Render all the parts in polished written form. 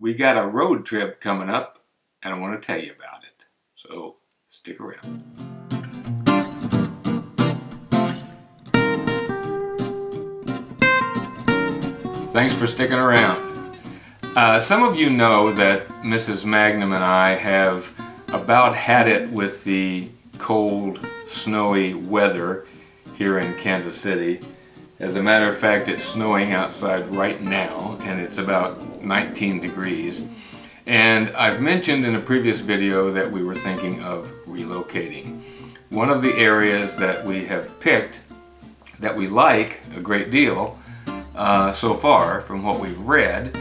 we got a road trip coming up, and I want to tell you about it. So stick around. Thanks for sticking around. Some of you know that Mrs. Magnum and I have about had it with the cold, snowy weather here in Kansas City. As a matter of fact, it's snowing outside right now, and it's about 19 degrees. And I've mentioned in a previous video that we were thinking of relocating. One of the areas that we have picked that we like a great deal so far from what we've read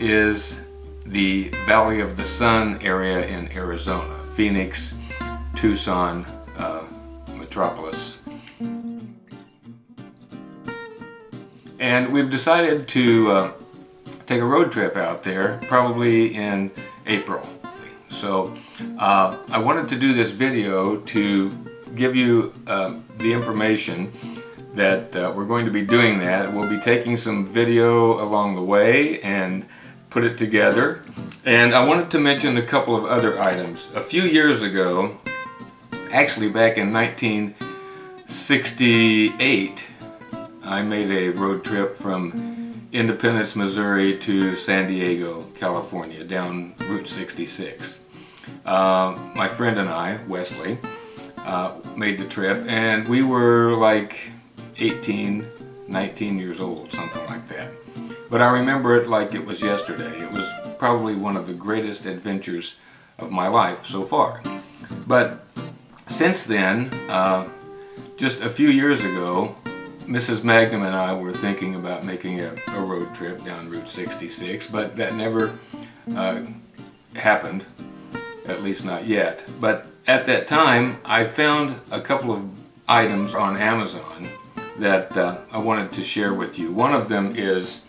is the Valley of the Sun area in Arizona, Phoenix, Tucson metropolis. And we've decided to take a road trip out there, probably in April. So I wanted to do this video to give you the information that we're going to be doing that. We'll be taking some video along the way and put it together. And I wanted to mention a couple of other items. A few years ago, actually back in 1968, I made a road trip from Independence, Missouri to San Diego, California, down Route 66. My friend and I, Wesley, made the trip, and we were like 18, 19 years old, something like that. But I remember it like it was yesterday. It was probably one of the greatest adventures of my life so far. But since then, just a few years ago, Mrs. Magnum and I were thinking about making a road trip down Route 66, but that never happened, at least not yet. But at that time, I found a couple of items on Amazon that I wanted to share with you. One of them is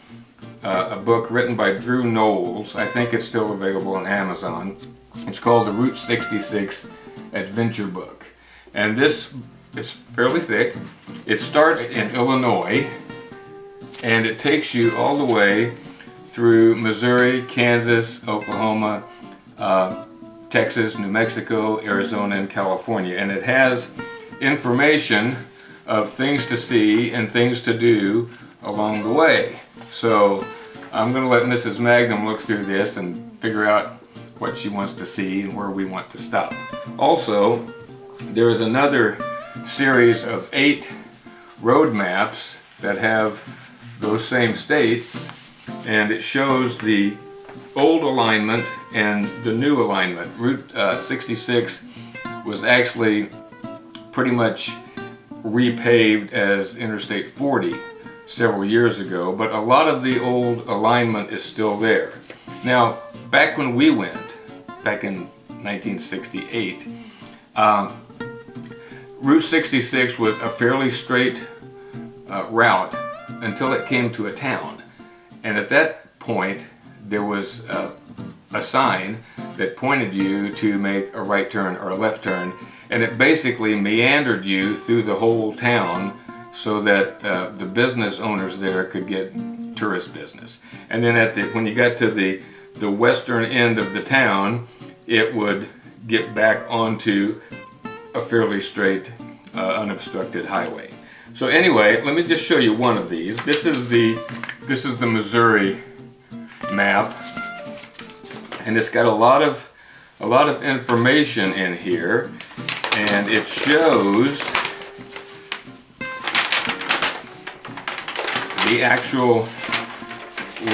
a book written by Drew Knowles. I think it's still available on Amazon. It's called the Route 66 Adventure Book. And this is fairly thick. It starts in Illinois, and it takes you all the way through Missouri, Kansas, Oklahoma, Texas, New Mexico, Arizona, and California. And it has information of things to see and things to do along the way. So I'm going to let Mrs. Magnum look through this and figure out what she wants to see and where we want to stop. Also, there is another series of 8 road maps that have those same states, and it shows the old alignment and the new alignment. Route 66 was actually pretty much repaved as Interstate 40 several years ago, but a lot of the old alignment is still there. Now, back when we went, back in 1968, Route 66 was a fairly straight route until it came to a town. And at that point, there was a sign that pointed you to make a right turn or a left turn, and it basically meandered you through the whole town so that the business owners there could get tourist business. And then when you got to the western end of the town, it would get back onto a fairly straight, unobstructed highway. So anyway, let me just show you one of these. This is the Missouri map, and it's got a lot of information in here, and it shows the actual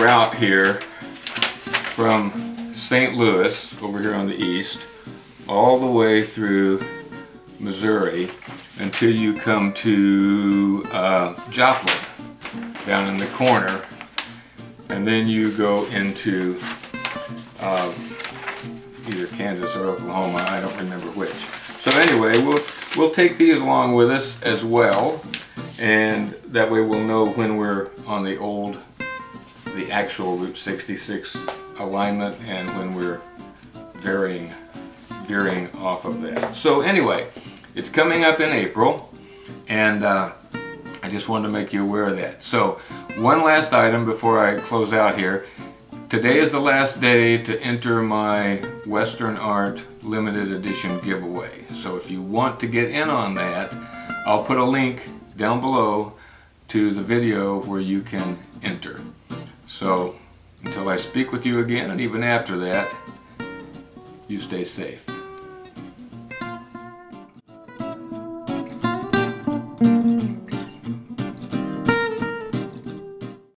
route here from St. Louis over here on the east all the way through Missouri until you come to Joplin down in the corner, and then you go into either Kansas or Oklahoma, I don't remember which. So anyway, we'll take these along with us as well, and that way we'll know when we're on the actual Route 66 alignment and when we're veering off of that. So anyway, it's coming up in April, and I just wanted to make you aware of that. So one last item before I close out here. Today is the last day to enter my Western Art limited edition giveaway. So if you want to get in on that, I'll put a link down below to the video where you can enter. So until I speak with you again, and even after that, you stay safe.